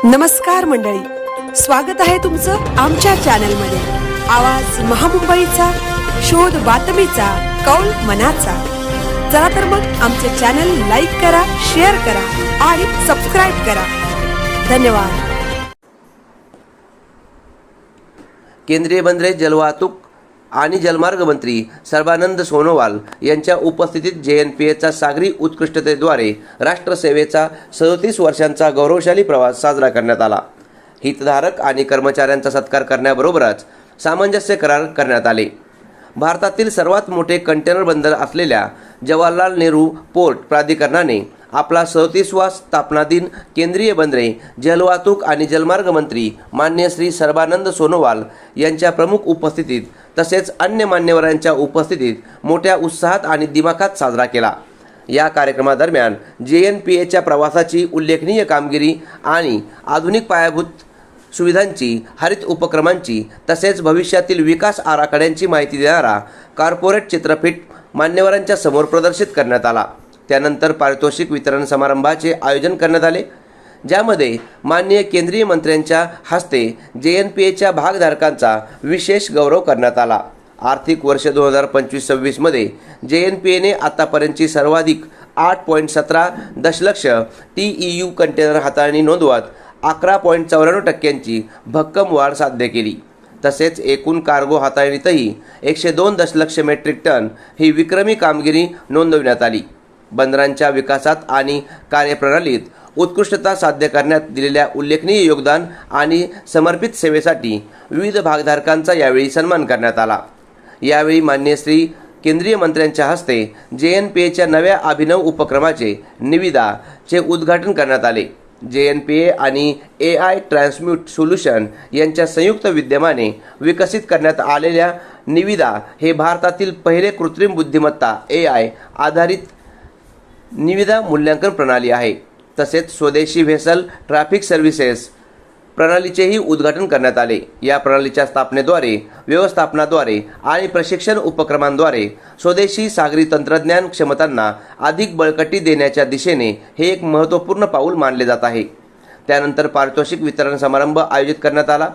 नमस्कार मंडळी, स्वागत आहे तुमचं आमच्या चॅनलमध्ये। आवाज महामुंबईचा, शोध बातमीचा, कौल मनाचा। चला तर मग आमचे चॅनल लाईक करा, शेअर करा आणि सबस्क्राइब करा। धन्यवाद। केंद्रीय बंदरे, जलवाहतूक आणि जलमार्ग मंत्री सर्बानंद सोनोवाल यांच्या उपस्थितीत JNPAचा सागरी उत्कृष्टतेद्वारे राष्ट्रसेवेचा 37 वर्षांचा गौरवशाली प्रवास साजरा करण्यात आला। हितधारक आणि कर्मचाऱ्यांचा सत्कार करण्याबरोबरच सामंजस्य करार करण्यात आले। भारतातील सर्वात मोठे कंटेनर बंदर असलेल्या जवाहरलाल नेहरू पोर्ट प्राधिकरणाने आपला 37वा स्थापना दिन केंद्रीय बंदरे, जलवाहतूक आणि जलमार्ग मंत्री माननीय श्री सर्बानंद सोनोवाल यांच्या प्रमुख उपस्थितीत तसेच अन्य मान्यवरांच्या उपस्थितीत मोठ्या उत्साहात आणि दिमाखात साजरा केला। या कार्यक्रमादरम्यान JNPAच्या प्रवासाची उल्लेखनीय कामगिरी आणि आधुनिक पायाभूत सुविधांची, हरित उपक्रमांची तसेच भविष्यातील विकास आराखड्यांची माहिती देणारा कॉर्पोरेट चित्रपट मान्यवरांच्या समोर प्रदर्शित करण्यात आला। त्यानंतर पारितोषिक वितरण समारंभाचे आयोजन करण्यात आले, ज्यामध्ये माननीय केंद्रीय मंत्र्यांच्या हस्ते JNPAच्या भागधारकांचा विशेष गौरव करण्यात आला। आर्थिक वर्ष 2025-26 मध्ये JNPAने आतापर्यंतची सर्वाधिक 8.17 दशलक्ष TEU कंटेनर हाताळणी नोंदवत 11.94% भक्कम वाढ साध्य केली। तसेच एकूण कार्गो हाताळणीतही 102 दशलक्ष मेट्रिक टन ही विक्रमी कामगिरी नोंदविण्यात आली। बंदरांच्या विकासात आणि कार्यप्रणालीत उत्कृष्टता साध्य करण्यात दिलेल्या उल्लेखनीय योगदान आणि समर्पित सेवेसाठी विविध भागधारकांचा यावेळी सन्मान करण्यात आला। यावेळी माननीय श्री केंद्रीय मंत्र्यांच्या हस्ते JNPAच्या नव्या अभिनव उपक्रमाचे निविदाचे उद्घाटन करण्यात आले। JNPA आणि AI ट्रान्सम्यूट सोल्यूशन यांच्या संयुक्त विद्यमाने विकसित करण्यात आलेल्या निविदा हे भारतातील पहिले कृत्रिम बुद्धिमत्ता AI आधारित निविदा मूल्यांकन प्रणाली आहे। तसेच स्वदेशी व्हेसल ट्रॅफिक सर्व्हिसेस प्रणालीचेही उद्घाटन करण्यात आले। या प्रणालीच्या स्थापनेद्वारे, व्यवस्थापनाद्वारे आणि प्रशिक्षण उपक्रमांद्वारे स्वदेशी सागरी तंत्रज्ञान क्षमतांना अधिक बळकटी देण्याच्या दिशेने हे एक महत्त्वपूर्ण पाऊल मानले जात आहे। त्यानंतर पारितोषिक वितरण समारंभ आयोजित करण्यात आला,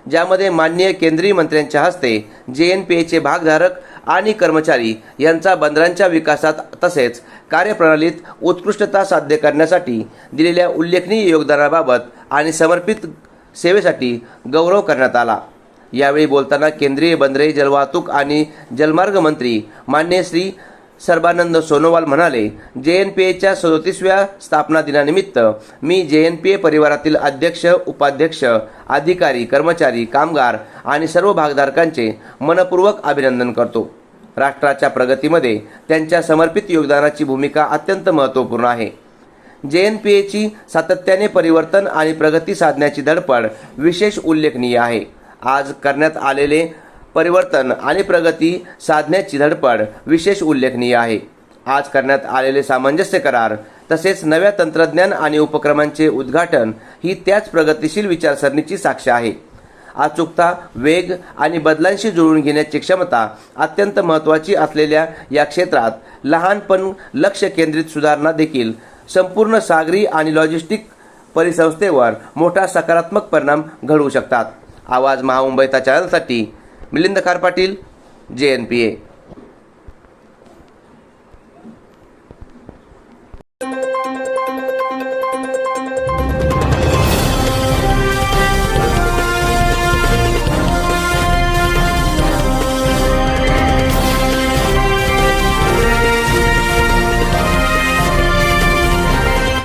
ज्यामध्ये माननीय केंद्रीय मंत्र्यांच्या हस्ते JNPAचे भागधारक आणि कर्मचारी यांचा बंदरांच्या विकासात तसेच कार्यप्रणालीत उत्कृष्टता साध्य करण्यासाठी दिलेल्या उल्लेखनीय योगदानाबाबत आणि समर्पित सेवेसाठी गौरव करण्यात आला। यावेळी बोलताना केंद्रीय बंदरे, जलवाहतूक आणि जलमार्ग मंत्री माननीय श्री सर्बानंद सोनोवाल म्हणाले, JNPAच्या 37व्या स्थापना दिनानिमित्त मी JNPA परिवारातील अध्यक्ष, उपाध्यक्ष, अधिकारी, कर्मचारी, कामगार आणि सर्व भागधारकांचे मनपूर्वक अभिनंदन करतो। राष्ट्राच्या प्रगतीमध्ये त्यांच्या समर्पित योगदानाची भूमिका अत्यंत महत्त्वपूर्ण आहे। JNPAची सातत्याने परिवर्तन आणि प्रगती साधण्याची धडपड विशेष उल्लेखनीय आहे। आज करण्यात आलेले परिवर्तन आणि प्रगती साधण्याची धडपड विशेष उल्लेखनीय आहे। आज करण्यात आलेले सामंजस्य करार तसेच नव्या तंत्रज्ञान आणि उपक्रमांचे उद्घाटन ही त्याच प्रगतिशील विचारसरणीची साक्ष आहे। अचूकता, वेग आणि बदलांशी जुळवून घेण्याची क्षमता अत्यंत महत्त्वाची असलेल्या या क्षेत्रात लहान पण लक्ष केंद्रित सुधारणा देखील संपूर्ण सागरी आणि लॉजिस्टिक परिसंस्थेवर मोठा सकारात्मक परिणाम घडवू शकतात। आवाज महामुंबईचा चॅनलसाठी मिलिंद खार पाटील, JNPA।